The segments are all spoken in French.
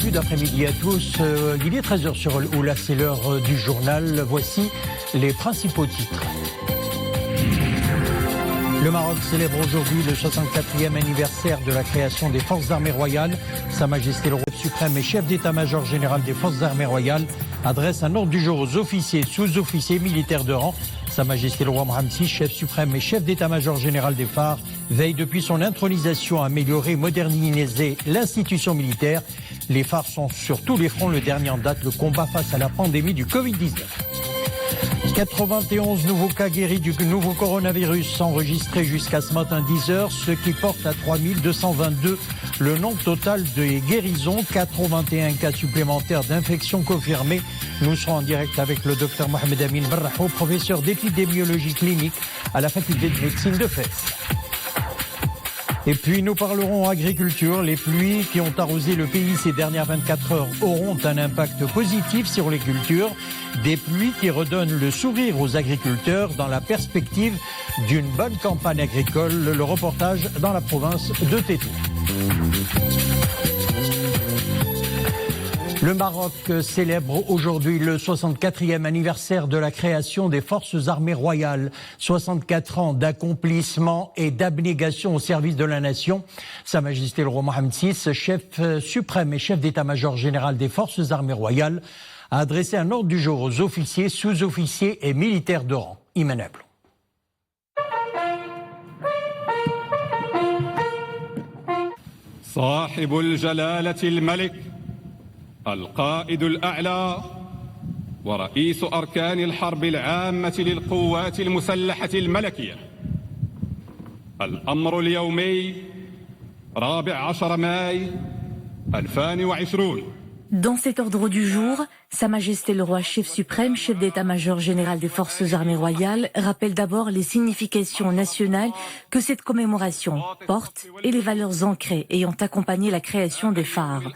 début d'après-midi à tous. Il est 13h sur Oula, c'est l'heure du journal. Voici les principaux titres. Le Maroc célèbre aujourd'hui le 64e anniversaire de la création des Forces armées royales. Sa Majesté le Roi suprême et chef d'état-major général des Forces armées royales adresse un ordre du jour aux officiers, sous-officiers, militaires de rang. Sa Majesté le Roi Mohammed VI, chef suprême et chef d'état-major général des phares, veille depuis son intronisation à améliorer et moderniser l'institution militaire. Les phares sont sur tous les fronts. Le dernier en date, le combat face à la pandémie du Covid-19. 91 nouveaux cas guéris du nouveau coronavirus enregistrés jusqu'à ce matin 10h, ce qui porte à 3222 le nombre total de guérisons. 81 cas supplémentaires d'infections confirmées. Nous serons en direct avec le docteur Mohamed Amin Barrahou, professeur d'épidémiologie clinique à la faculté de médecine de Fès. Et puis nous parlerons agriculture. Les pluies qui ont arrosé le pays ces dernières 24 heures auront un impact positif sur les cultures. Des pluies qui redonnent le sourire aux agriculteurs dans la perspective d'une bonne campagne agricole. Le reportage dans la province de Tétouan. Le Maroc célèbre aujourd'hui le 64e anniversaire de la création des Forces armées royales. 64 ans d'accomplissement et d'abnégation au service de la nation. Sa Majesté le Roi Mohammed VI, chef suprême et chef d'état-major général des Forces armées royales, a adressé un ordre du jour aux officiers, sous-officiers et militaires de rang. Iman Ablou. صاحب الجلالة الملك القائد الأعلى ورئيس أركان الحرب العامة للقوات المسلحة الملكية. الأمر اليومي 14 ماي 2020. Dans cet ordre du jour, Sa Majesté le Roi chef suprême, chef d'état-major général des Forces armées royales, rappelle d'abord les significations nationales que cette commémoration porte et les valeurs ancrées ayant accompagné la création des phares.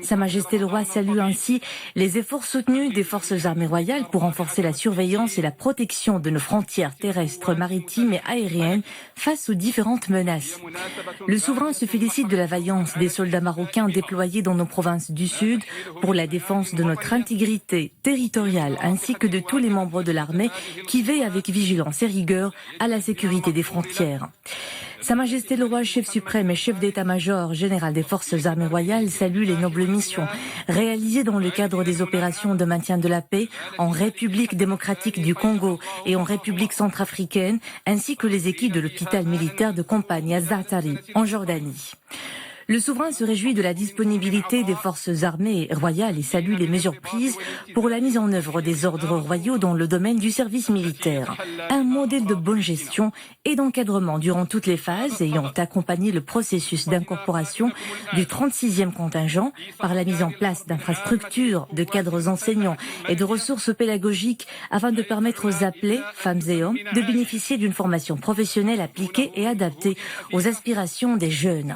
Sa Majesté le Roi salue ainsi les efforts soutenus des Forces armées royales pour renforcer la surveillance et la protection de nos frontières terrestres, maritimes et aériennes face aux différentes menaces. Le souverain se félicite de la vaillance des soldats marocains déployés dans nos provinces du Sud pour la défense de notre intégrité territoriale ainsi que de tous les membres de l'armée qui veillent avec vigilance et rigueur à la sécurité des frontières. Sa Majesté le Roi, chef suprême et chef d'état-major général des Forces armées royales, salue les nobles missions réalisées dans le cadre des opérations de maintien de la paix en République démocratique du Congo et en République centrafricaine, ainsi que les équipes de l'hôpital militaire de Kompagne à Zaatari, en Jordanie. Le souverain se réjouit de la disponibilité des forces armées royales et salue les mesures prises pour la mise en œuvre des ordres royaux dans le domaine du service militaire. Un modèle de bonne gestion et d'encadrement durant toutes les phases ayant accompagné le processus d'incorporation du 36e contingent par la mise en place d'infrastructures, de cadres enseignants et de ressources pédagogiques afin de permettre aux appelés, femmes et hommes, de bénéficier d'une formation professionnelle appliquée et adaptée aux aspirations des jeunes.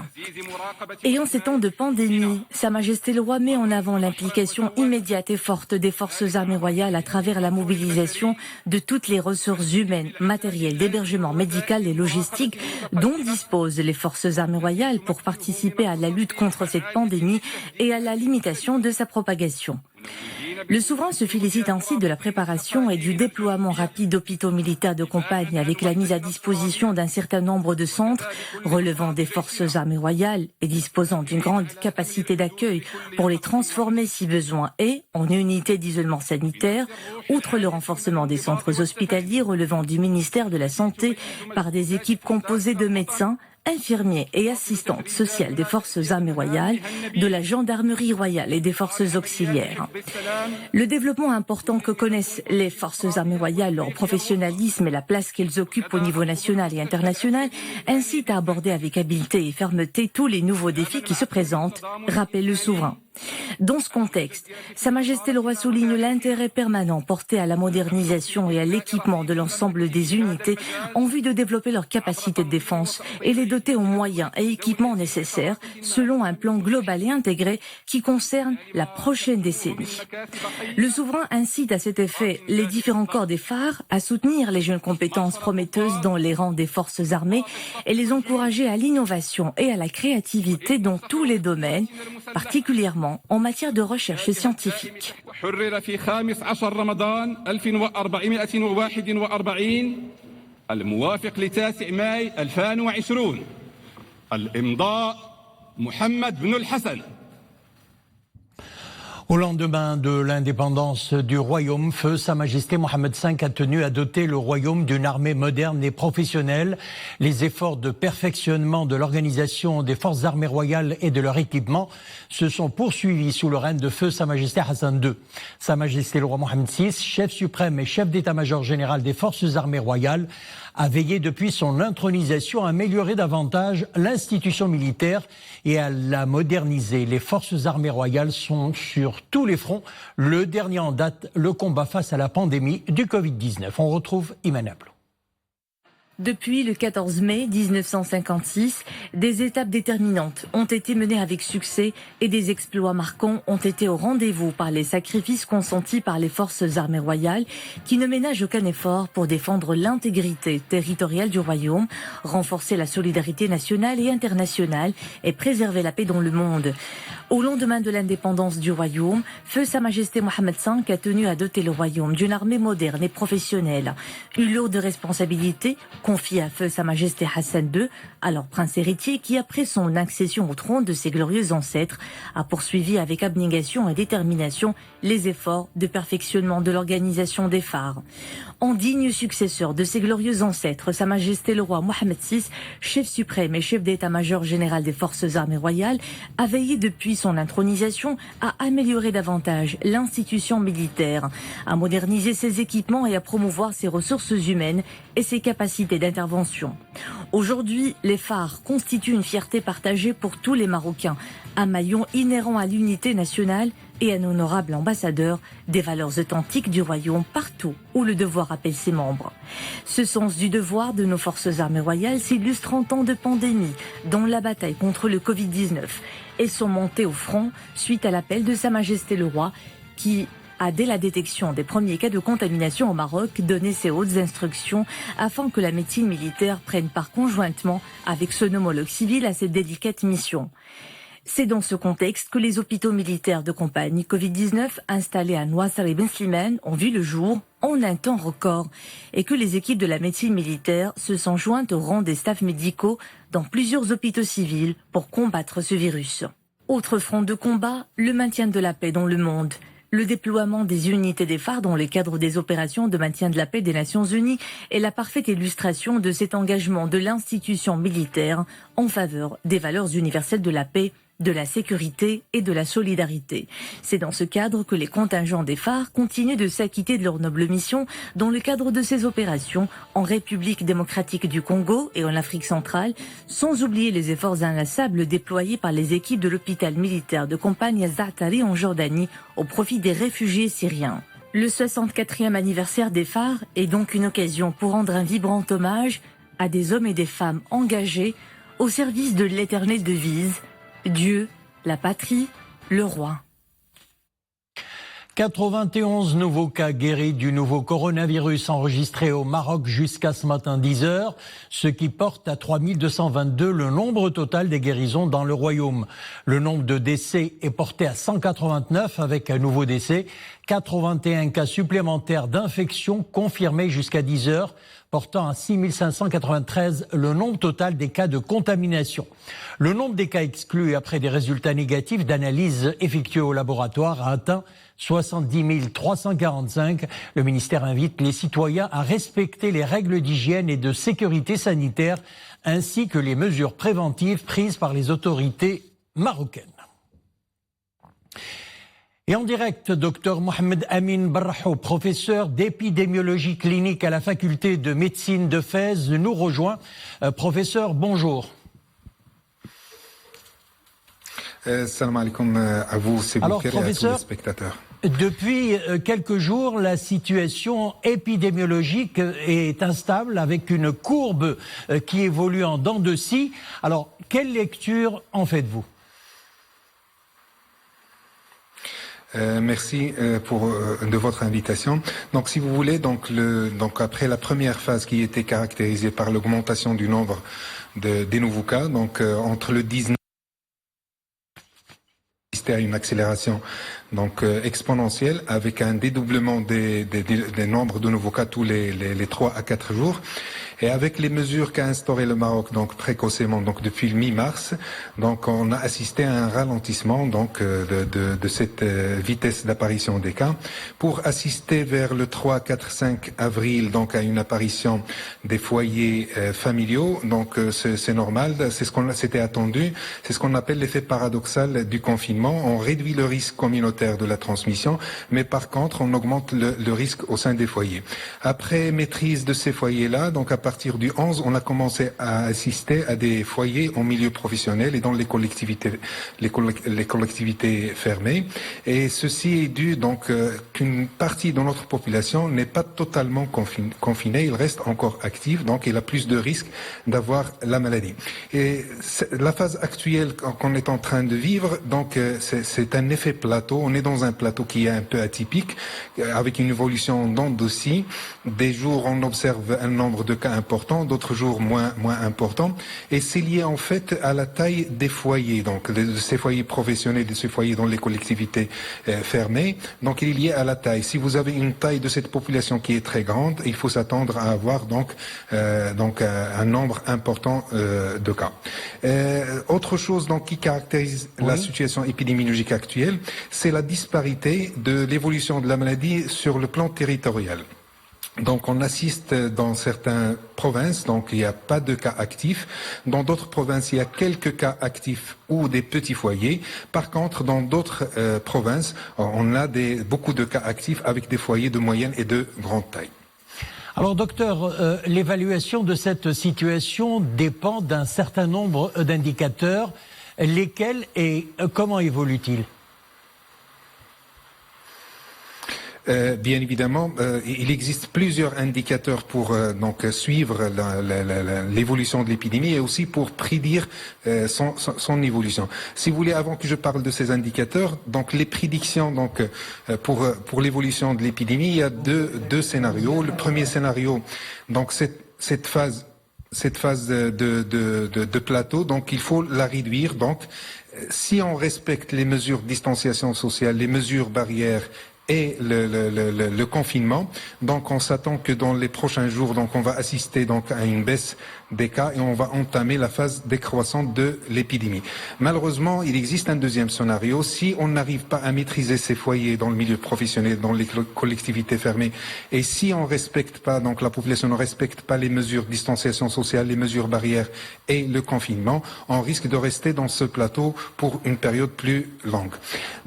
Et en ces temps de pandémie, Sa Majesté le Roi met en avant l'implication immédiate et forte des Forces armées royales à travers la mobilisation de toutes les ressources humaines, matérielles, d'hébergement médical et logistique dont disposent les Forces armées royales pour participer à la lutte contre cette pandémie et à la limitation de sa propagation. Le souverain se félicite ainsi de la préparation et du déploiement rapide d'hôpitaux militaires de Kompagne avec la mise à disposition d'un certain nombre de centres relevant des Forces armées royales et disposant d'une grande capacité d'accueil pour les transformer si besoin et en unités d'isolement sanitaire, outre le renforcement des centres hospitaliers relevant du ministère de la Santé par des équipes composées de médecins, infirmiers et assistantes sociales des Forces armées royales, de la gendarmerie royale et des forces auxiliaires. Le développement important que connaissent les Forces armées royales, leur professionnalisme et la place qu'elles occupent au niveau national et international incite à aborder avec habileté et fermeté tous les nouveaux défis qui se présentent, rappelle le souverain. Dans ce contexte, Sa Majesté le Roi souligne l'intérêt permanent porté à la modernisation et à l'équipement de l'ensemble des unités en vue de développer leurs capacités de défense et les doter aux moyens et équipements nécessaires selon un plan global et intégré qui concerne la prochaine décennie. Le souverain incite à cet effet les différents corps des phares à soutenir les jeunes compétences prometteuses dans les rangs des forces armées et les encourager à l'innovation et à la créativité dans tous les domaines, particulièrement performant en matière de recherche scientifique. حرر في 15 رمضان 1441 الموافق ل9 ماي 2020 الإمضاء محمد بن الحسن. Au lendemain de l'indépendance du royaume, Feu Sa Majesté Mohammed V a tenu à doter le royaume d'une armée moderne et professionnelle. Les efforts de perfectionnement de l'organisation des forces armées royales et de leur équipement se sont poursuivis sous le règne de Feu Sa Majesté Hassan II. Sa Majesté le roi Mohammed VI, chef suprême et chef d'état-major général des forces armées royales, a veillé depuis son intronisation à améliorer davantage l'institution militaire et à la moderniser. Les forces armées royales sont sur tous les fronts. Le dernier en date, le combat face à la pandémie du Covid-19. On retrouve Iman Ablo. Depuis le 14 mai 1956, des étapes déterminantes ont été menées avec succès et des exploits marquants ont été au rendez-vous par les sacrifices consentis par les forces armées royales qui ne ménagent aucun effort pour défendre l'intégrité territoriale du royaume, renforcer la solidarité nationale et internationale et préserver la paix dans le monde. Au lendemain de l'indépendance du royaume, Feu Sa Majesté Mohammed V a tenu à doter le royaume d'une armée moderne et professionnelle. Une lourde responsabilité confiée à Feu Sa Majesté Hassan II, alors prince héritier qui, après son accession au trône de ses glorieux ancêtres, a poursuivi avec abnégation et détermination les efforts de perfectionnement de l'organisation des phares. En digne successeur de ses glorieux ancêtres, Sa Majesté le roi Mohammed VI, chef suprême et chef d'état-major général des forces armées royales, a veillé depuis son intronisation à améliorer davantage l'institution militaire, à moderniser ses équipements et à promouvoir ses ressources humaines et ses capacités d'intervention. Aujourd'hui, les phares constituent une fierté partagée pour tous les Marocains, un maillon inhérent à l'unité nationale et un honorable ambassadeur des valeurs authentiques du royaume partout où le devoir appelle ses membres. Ce sens du devoir de nos forces armées royales s'illustre en temps de pandémie, dont la bataille contre le Covid-19, et sont montées au front suite à l'appel de Sa Majesté le roi qui a, dès la détection des premiers cas de contamination au Maroc, donné ses hautes instructions afin que la médecine militaire prenne part conjointement avec son homologue civil à cette délicate mission. C'est dans ce contexte que les hôpitaux militaires de compagnie Covid-19 installés à Nouassar et Ben Slimane ont vu le jour en un temps record et que les équipes de la médecine militaire se sont jointes au rang des staffs médicaux dans plusieurs hôpitaux civils pour combattre ce virus. Autre front de combat, le maintien de la paix dans le monde. Le déploiement des unités des phares dans le cadre des opérations de maintien de la paix des Nations Unies est la parfaite illustration de cet engagement de l'institution militaire en faveur des valeurs universelles de la paix, de la sécurité et de la solidarité. C'est dans ce cadre que les contingents des phares continuent de s'acquitter de leur noble mission dans le cadre de ces opérations en République démocratique du Congo et en Afrique centrale, sans oublier les efforts inlassables déployés par les équipes de l'hôpital militaire de Compagne Zaatari en Jordanie au profit des réfugiés syriens. Le 64e anniversaire des phares est donc une occasion pour rendre un vibrant hommage à des hommes et des femmes engagés au service de l'éternelle devise Dieu, la patrie, le roi. 91 nouveaux cas guéris du nouveau coronavirus enregistrés au Maroc jusqu'à ce matin 10h, ce qui porte à 3222 le nombre total des guérisons dans le royaume. Le nombre de décès est porté à 189 avec un nouveau décès, 81 cas supplémentaires d'infection confirmés jusqu'à 10h, portant à 6593 le nombre total des cas de contamination. Le nombre des cas exclus après des résultats négatifs d'analyse effectués au laboratoire a atteint 70 345. Le ministère invite les citoyens à respecter les règles d'hygiène et de sécurité sanitaire ainsi que les mesures préventives prises par les autorités marocaines. Et en direct, Dr Mohamed Amin Barrahou, professeur d'épidémiologie clinique à la faculté de médecine de Fès, nous rejoint. Professeur, bonjour. Salam alaikum à vous, c'est vous et à tous les spectateurs. Depuis quelques jours, la situation épidémiologique est instable avec une courbe qui évolue en dents de scie. Alors, quelle lecture en faites-vous ? Merci de votre invitation. Donc, si vous voulez, donc après la première phase qui était caractérisée par l'augmentation du nombre des nouveaux cas, donc entre le 19 assisté à une accélération donc exponentielle avec un dédoublement des nombres de nouveaux cas tous les 3 à 4 jours. Et avec les mesures qu'a instauré le Maroc donc précocement donc depuis le mi-mars, donc on a assisté à un ralentissement donc de cette vitesse d'apparition des cas pour assister vers le 3, 4, 5 avril donc à une apparition des foyers familiaux. Donc c'est normal, c'est ce qu'on s'était attendu, c'est ce qu'on appelle l'effet paradoxal du confinement. On réduit le risque communautaire de la transmission, mais par contre on augmente le risque au sein des foyers. Après maîtrise de ces foyers-là, donc à partir du 11, on a commencé à assister à des foyers en milieu professionnel et dans les collectivités fermées. Et ceci est dû donc qu'une partie de notre population n'est pas totalement confinée, il reste encore actif, donc il a plus de risques d'avoir la maladie. Et la phase actuelle qu'on est en train de vivre, donc c'est un effet plateau. On est dans un plateau qui est un peu atypique, avec une évolution d'onde aussi. Des jours, on observe un nombre de cas important, d'autres jours moins important. Et c'est lié en fait à la taille des foyers, donc de ces foyers professionnels, de ces foyers dans les collectivités fermées. Donc il est lié à la taille. Si vous avez une taille de cette population qui est très grande, il faut s'attendre à avoir donc un nombre important de cas. Autre chose donc qui caractérise la situation épidémiologique actuelle, c'est la disparité de l'évolution de la maladie sur le plan territorial. Donc on assiste dans certaines provinces, donc il n'y a pas de cas actifs. Dans d'autres provinces, il y a quelques cas actifs ou des petits foyers. Par contre, dans d'autres provinces, on a beaucoup de cas actifs avec des foyers de moyenne et de grande taille. Alors docteur, l'évaluation de cette situation dépend d'un certain nombre d'indicateurs. Lesquels et comment évoluent-ils ? Bien évidemment, il existe plusieurs indicateurs pour donc suivre l'évolution de l'épidémie et aussi pour prédire son évolution. Si vous voulez, avant que je parle de ces indicateurs, donc les prédictions donc pour l'évolution de l'épidémie, il y a deux scénarios. Le premier scénario, donc cette phase de plateau, donc il faut la réduire. Donc, si on respecte les mesures de distanciation sociale, les mesures barrières et le confinement, donc on s'attend que dans les prochains jours, donc on va assister donc à une baisse des cas et on va entamer la phase décroissante de l'épidémie. Malheureusement, il existe un deuxième scénario. Si on n'arrive pas à maîtriser ces foyers dans le milieu professionnel, dans les collectivités fermées, et si on respecte pas, donc la population ne respecte pas les mesures de distanciation sociale, les mesures barrières et le confinement, on risque de rester dans ce plateau pour une période plus longue.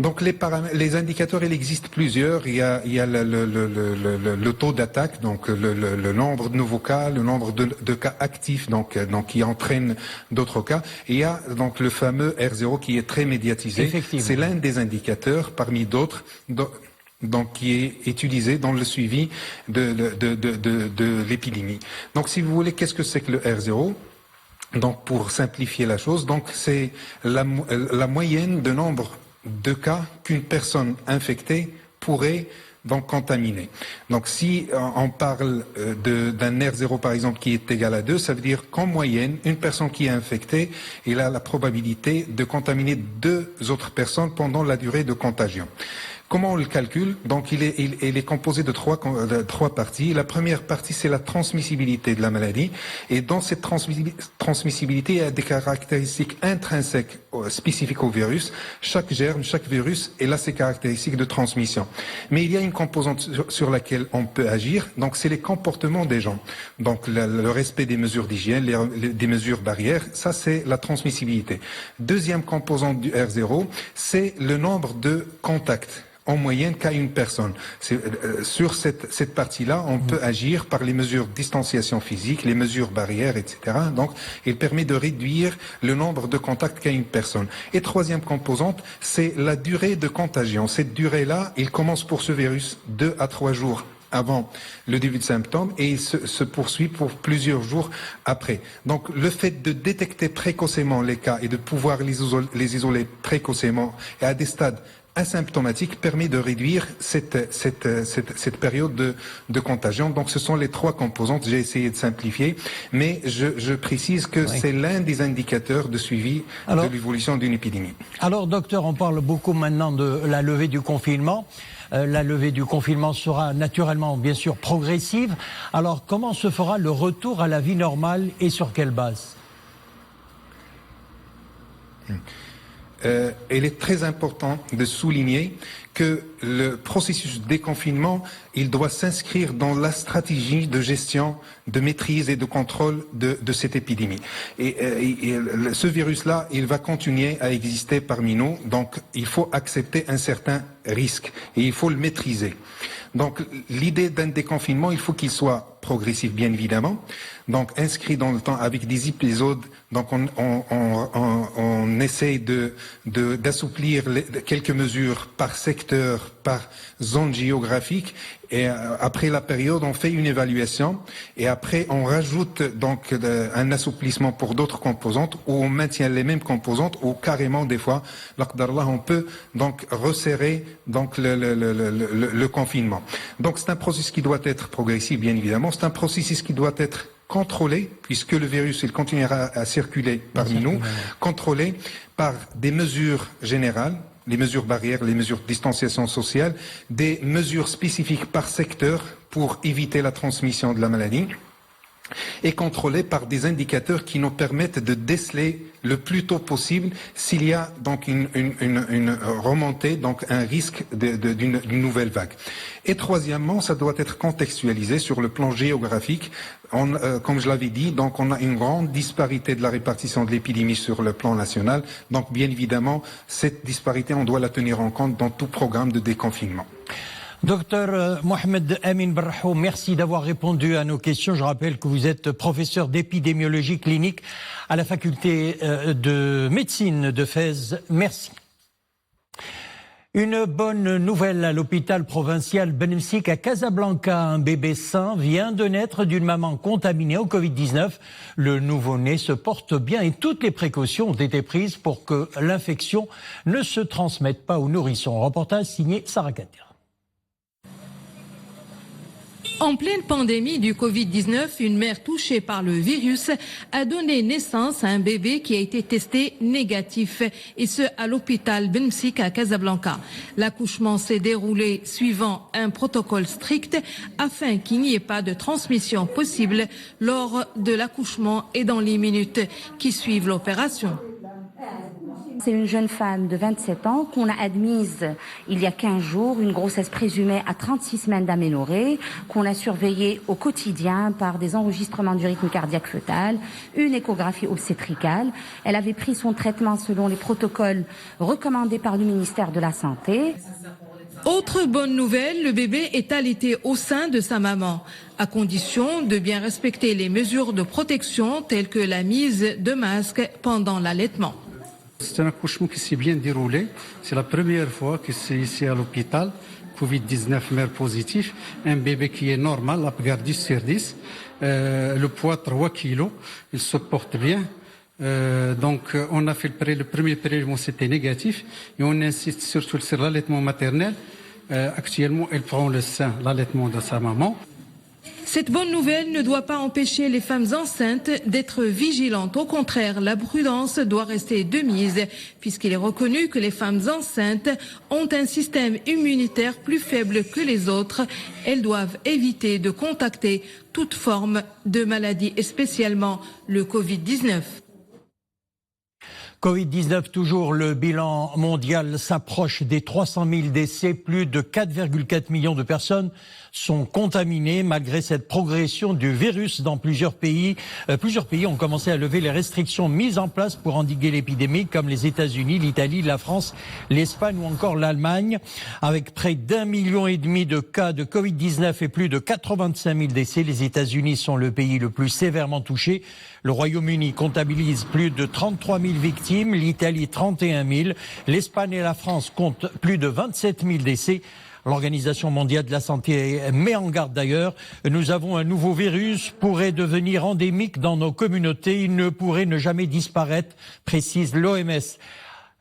Donc les indicateurs, il existe plusieurs. Il y a le taux d'attaque, donc le nombre de nouveaux cas, le nombre de cas actifs, donc qui entraîne d'autres cas. Et il y a donc le fameux R0 qui est très médiatisé. C'est l'un des indicateurs parmi d'autres donc qui est utilisé dans le suivi de l'épidémie. Donc si vous voulez, qu'est-ce que c'est que le R0 ? Donc pour simplifier la chose, donc c'est la moyenne de nombre de cas qu'une personne infectée pourrait donc contaminer. Donc si on parle d'un R0 par exemple qui est égal à 2, ça veut dire qu'en moyenne, une personne qui est infectée, elle a la probabilité de contaminer 2 autres personnes pendant la durée de contagion. Comment on le calcule? Donc il est composé de trois parties. La première partie, c'est la transmissibilité de la maladie. Et dans cette transmissibilité, il y a des caractéristiques intrinsèques spécifiques au virus. Chaque germe, chaque virus, il a ses caractéristiques de transmission. Mais il y a une composante sur laquelle on peut agir. Donc c'est les comportements des gens. Donc le respect des mesures d'hygiène, des mesures barrières, ça c'est la transmissibilité. Deuxième composante du R0, c'est le nombre de contacts en moyenne qu'a une personne. Sur cette partie-là, on peut agir par les mesures de distanciation physique, les mesures barrières, etc. Donc, il permet de réduire le nombre de contacts qu'a une personne. Et troisième composante, c'est la durée de contagion. Cette durée-là, il commence pour ce virus 2 à 3 jours avant le début de symptômes et il se poursuit pour plusieurs jours après. Donc le fait de détecter précocement les cas et de pouvoir les isoler précocement et à des stades asymptomatique permet de réduire cette période de contagion. Donc ce sont les trois composantes, j'ai essayé de simplifier, mais je précise que c'est l'un des indicateurs de suivi de l'évolution d'une épidémie. Alors docteur, on parle beaucoup maintenant de la levée du confinement. La levée du confinement sera naturellement, bien sûr, progressive. Alors comment se fera le retour à la vie normale et sur quelle base ? Il est très important de souligner que le processus de déconfinement, il doit s'inscrire dans la stratégie de gestion, de maîtrise et de contrôle de cette épidémie. Et ce virus-là, il va continuer à exister parmi nous, donc il faut accepter un certain risque et il faut le maîtriser. Donc l'idée d'un déconfinement, il faut qu'il soit progressif, bien évidemment, donc inscrit dans le temps avec des épisodes. Donc on essaye d'assouplir quelques mesures par secteur, par zone géographique. Et après la période, on fait une évaluation et après on rajoute donc un assouplissement pour d'autres composantes ou on maintient les mêmes composantes ou carrément des fois, on peut donc resserrer donc le confinement. Donc c'est un processus qui doit être progressif, bien évidemment. C'est un processus qui doit être contrôlé, puisque le virus il continuera à circuler parmi nous, contrôlé par des mesures générales, les mesures barrières, les mesures de distanciation sociale, des mesures spécifiques par secteur pour éviter la transmission de la maladie, et contrôlé par des indicateurs qui nous permettent de déceler le plus tôt possible s'il y a donc une remontée, donc un risque d'une nouvelle vague. Et troisièmement, ça doit être contextualisé sur le plan géographique. Comme je l'avais dit, donc on a une grande disparité de la répartition de l'épidémie sur le plan national. Donc bien évidemment, cette disparité, on doit la tenir en compte dans tout programme de déconfinement. Docteur Mohamed Amin Berrahou, merci d'avoir répondu à nos questions. Je rappelle que vous êtes professeur d'épidémiologie clinique à la faculté de médecine de Fès. Merci. Une bonne nouvelle à l'hôpital provincial Ben Msik à Casablanca. Un bébé sain vient de naître d'une maman contaminée au Covid-19. Le nouveau-né se porte bien et toutes les précautions ont été prises pour que l'infection ne se transmette pas aux nourrissons. Reportage signé Sarah Kater. En pleine pandémie du Covid-19, une mère touchée par le virus a donné naissance à un bébé qui a été testé négatif, et ce à l'hôpital Ben Msik à Casablanca. L'accouchement s'est déroulé suivant un protocole strict afin qu'il n'y ait pas de transmission possible lors de l'accouchement et dans les minutes qui suivent l'opération. C'est une jeune femme de 27 ans qu'on a admise il y a 15 jours, une grossesse présumée à 36 semaines d'aménorrhée, qu'on a surveillée au quotidien par des enregistrements du rythme cardiaque fœtal, une échographie obstétricale. Elle avait pris son traitement selon les protocoles recommandés par le ministère de la Santé. Autre bonne nouvelle, le bébé est allaité au sein de sa maman, à condition de bien respecter les mesures de protection telles que la mise de masque pendant l'allaitement. C'est un accouchement qui s'est bien déroulé. C'est la première fois que c'est ici à l'hôpital. Covid-19, mère positif. Un bébé qui est normal, la garde 10 sur 10. Le poids 3 kilos. Il se porte bien. Donc on a fait le premier prélèvement, c'était négatif. Et on insiste surtout sur l'allaitement maternel. Actuellement, elle prend le sein, l'allaitement de sa maman. Cette bonne nouvelle ne doit pas empêcher les femmes enceintes d'être vigilantes. Au contraire, la prudence doit rester de mise, puisqu'il est reconnu que les femmes enceintes ont un système immunitaire plus faible que les autres. Elles doivent éviter de contacter toute forme de maladie, et spécialement le Covid-19. Covid-19 toujours, le bilan mondial s'approche des 300 000 décès. Plus de 4,4 millions de personnes sont contaminées malgré cette progression du virus dans plusieurs pays. Plusieurs pays ont commencé à lever les restrictions mises en place pour endiguer l'épidémie, comme les États-Unis, l'Italie, la France, l'Espagne ou encore l'Allemagne. Avec près d'1,5 million de cas de Covid-19 et plus de 85 000 décès, les États-Unis sont le pays le plus sévèrement touché. Le Royaume-Uni comptabilise plus de 33 000 victimes, l'Italie 31 000, l'Espagne et la France comptent plus de 27 000 décès. L'Organisation mondiale de la santé met en garde d'ailleurs. Nous avons un nouveau virus, pourrait devenir endémique dans nos communautés. Il ne pourrait ne jamais disparaître, précise l'OMS.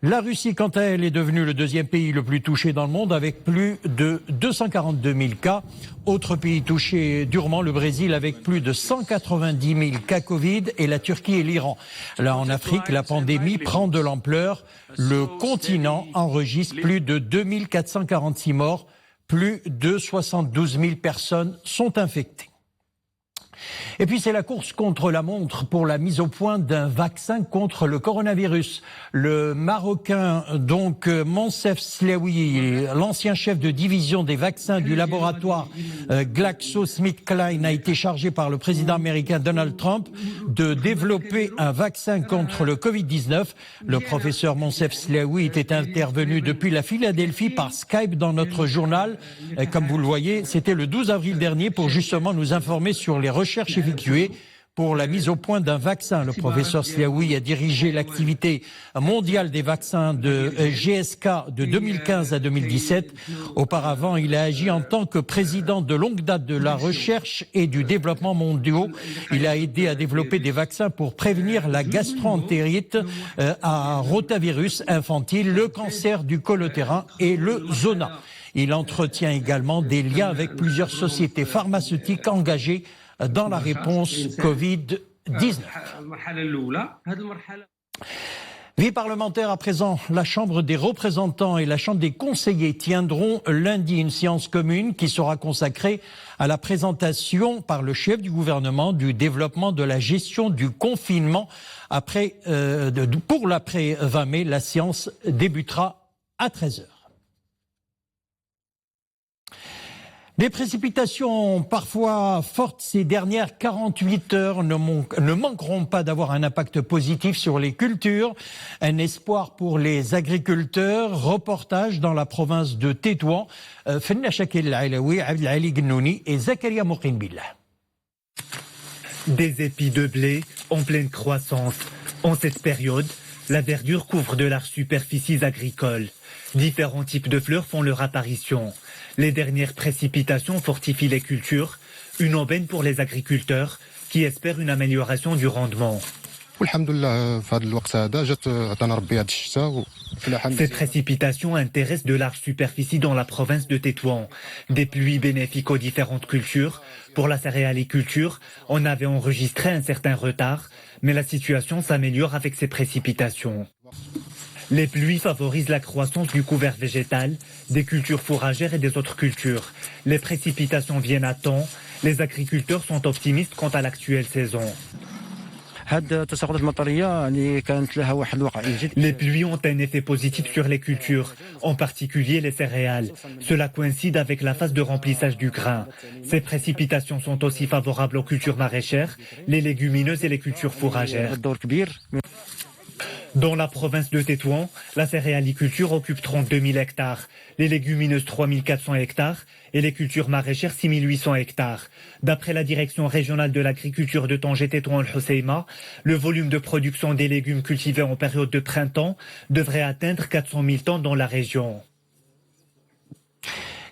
La Russie, quant à elle, est devenue le deuxième pays le plus touché dans le monde avec plus de 242 000 cas. Autre pays touché durement, le Brésil avec plus de 190 000 cas Covid et la Turquie et l'Iran. Là, en Afrique, la pandémie prend de l'ampleur. Le continent enregistre plus de 2446 morts. Plus de 72 000 personnes sont infectées. Et puis c'est la course contre la montre pour la mise au point d'un vaccin contre le coronavirus. Le Marocain, donc Moncef Slaoui, l'ancien chef de division des vaccins du laboratoire GlaxoSmithKline, a été chargé par le président américain Donald Trump de développer un vaccin contre le Covid-19. Le professeur Moncef Slaoui était intervenu depuis la Philadelphie par Skype dans notre journal. Comme vous le voyez, c'était le 12 avril dernier pour justement nous informer sur les recherches effectuées pour la mise au point d'un vaccin. Le professeur Slaoui a dirigé l'activité mondiale des vaccins de GSK de 2015 à 2017. Auparavant, il a agi en tant que président de longue date de la recherche et du développement mondiaux. Il a aidé à développer des vaccins pour prévenir la gastro-entérite à rotavirus infantile, le cancer du col utérin et le zona. Il entretient également des liens avec plusieurs sociétés pharmaceutiques engagées dans la réponse Covid-19. Vie parlementaire à présent, la Chambre des représentants et la Chambre des conseillers tiendront lundi une séance commune qui sera consacrée à la présentation par le chef du gouvernement du développement de la gestion du confinement. Pour l'après 20 mai, la séance débutera à 13h. Des précipitations parfois fortes ces dernières 48 heures ne manqueront pas d'avoir un impact positif sur les cultures. Un espoir pour les agriculteurs. Reportage dans la province de Tétouan. Fenna Shakil Ailaoui, Abdel Ali Gnouni et Zakaria Mouqin Billah. Des épis de blé en pleine croissance. En cette période, la verdure couvre de larges superficies agricoles. Différents types de fleurs font leur apparition. Les dernières précipitations fortifient les cultures, une aubaine pour les agriculteurs qui espèrent une amélioration du rendement. Ces précipitations intéressent de larges superficies dans la province de Tétouan. Des pluies bénéfiques aux différentes cultures. Pour la céréaliculture, on avait enregistré un certain retard, mais la situation s'améliore avec ces précipitations. Les pluies favorisent la croissance du couvert végétal, des cultures fourragères et des autres cultures. Les précipitations viennent à temps. Les agriculteurs sont optimistes quant à l'actuelle saison. Les pluies ont un effet positif sur les cultures, en particulier les céréales. Cela coïncide avec la phase de remplissage du grain. Ces précipitations sont aussi favorables aux cultures maraîchères, les légumineuses et les cultures fourragères. Dans la province de Tétouan, la céréaliculture occupe 32 000 hectares, les légumineuses 3 400 hectares et les cultures maraîchères 6 800 hectares. D'après la direction régionale de l'agriculture de Tanger-Tétouan-El-Hoceima, le volume de production des légumes cultivés en période de printemps devrait atteindre 400 000 tonnes dans la région.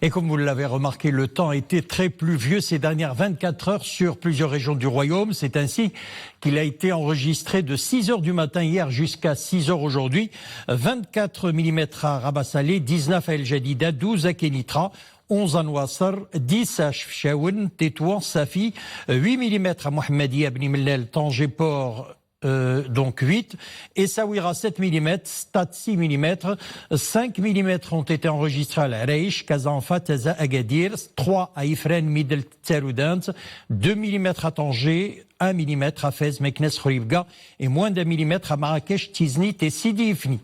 Et comme vous l'avez remarqué, le temps a été très pluvieux ces dernières 24 heures sur plusieurs régions du royaume. C'est ainsi qu'il a été enregistré de 6 heures du matin hier jusqu'à 6 heures aujourd'hui. 24 mm à Rabat Salé, 19 à El Jadida, 12 à Kenitra, 11 à Nouassar, 10 à Chefchaouen, Tétouan, Safi, 8 mm à Mohammedia, Bni Mellel, Tanger Port, donc 8, et Saouira 7 mm, Stade 6 mm, 5 mm ont été enregistrés à l'Areish, Kazanfa, Taza, Agadir, 3 à Ifren, Midel, Tsaroudant, 2 mm à Tanger, 1 mm à Fez, Meknes, Khouribga, et moins d'1 mm à Marrakech, Tiznit et Sidi Ifni.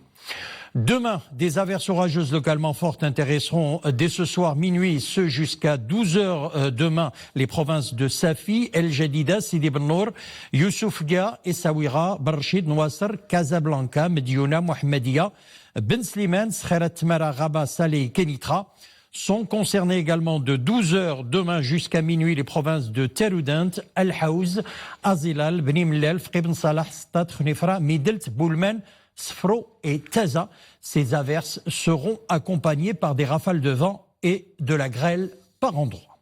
Demain, des averses orageuses localement fortes intéresseront dès ce soir minuit, ce jusqu'à 12 heures demain, les provinces de Safi, El Jadida, Sidi Ben Nour, Youssoufia, Essaouira, Barchid, Nouassar, Casablanca, Mediouna, Mohammedia, Ben Slimane, Khairat Mara, Rabat, Salé et Kenitra. Sont concernés également de 12 heures demain jusqu'à minuit les provinces de Teroudant, Al Haouz, Azilal, Bni Mellel, Fqi Ben Salah, Stad, Khnifra, Midelt, Boulmen, Sfro et Taza. Ces averses seront accompagnées par des rafales de vent et de la grêle par endroits.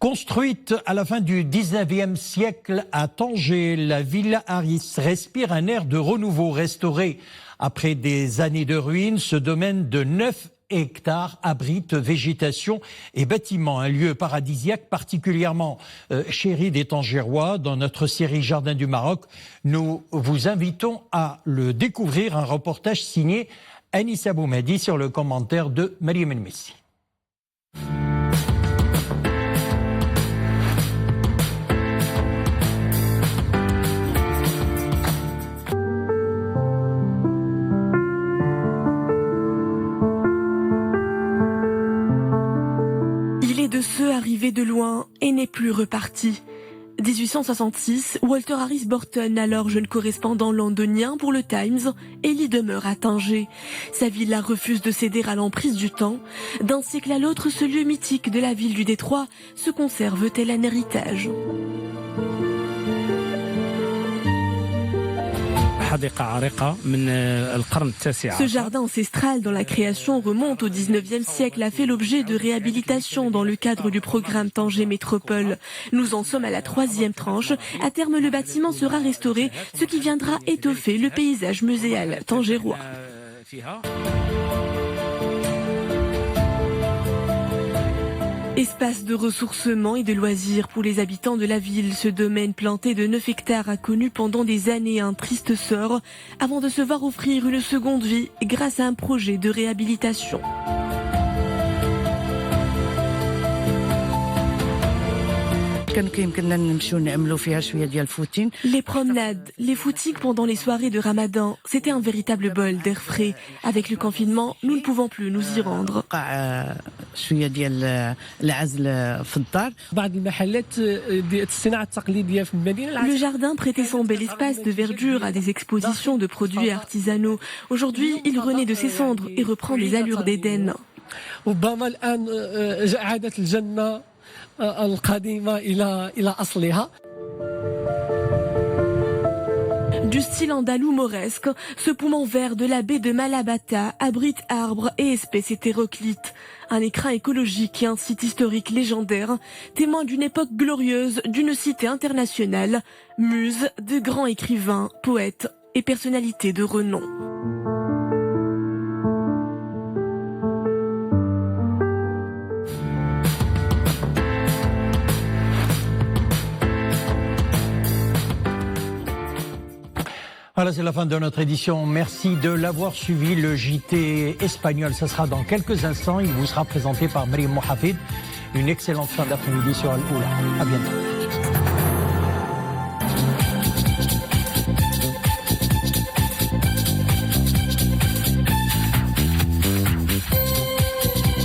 Construite à la fin du 19e siècle à Tanger, la Villa Haris respire un air de renouveau. Restauré après des années de ruines, ce domaine de 9 hectares abrite végétation et bâtiments. Un lieu paradisiaque particulièrement chéri des Tangérois. Dans notre série Jardin du Maroc, nous vous invitons à le découvrir. Un reportage signé Anissa Boumedi sur le commentaire de Mariam El Messi. De ceux arrivés de loin et n'est plus reparti. 1866, Walter Harris Burton, alors jeune correspondant londonien pour le Times, Élie demeure à Tanger. Sa villa refuse de céder à l'emprise du temps. D'un siècle à l'autre, ce lieu mythique de la ville du Détroit se conserve tel un héritage. Ce jardin ancestral dont la création remonte au 19e siècle a fait l'objet de réhabilitation dans le cadre du programme Tanger Métropole. Nous en sommes à la 3e tranche. À terme, le bâtiment sera restauré, ce qui viendra étoffer le paysage muséal tangérois. Espace de ressourcement et de loisirs pour les habitants de la ville. Ce domaine planté de 9 hectares a connu pendant des années un triste sort avant de se voir offrir une seconde vie grâce à un projet de réhabilitation. Les promenades, les footings pendant les soirées de Ramadan, c'était un véritable bol d'air frais. Avec le confinement, nous ne pouvons plus nous y rendre. Le jardin prêtait son bel espace de verdure à des expositions de produits artisanaux. Aujourd'hui, il renaît de ses cendres et reprend les allures d'Éden. Du style andalou mauresque, ce poumon vert de la baie de Malabata abrite arbres et espèces hétéroclites. Un écrin écologique et un site historique légendaire, témoin d'une époque glorieuse, d'une cité internationale, muse de grands écrivains, poètes et personnalités de renom. Voilà, c'est la fin de notre édition. Merci de l'avoir suivi. Le JT espagnol, ça sera dans quelques instants. Il vous sera présenté par Mariam Mohafid. Une excellente fin d'après-midi sur Al-Oula. À bientôt.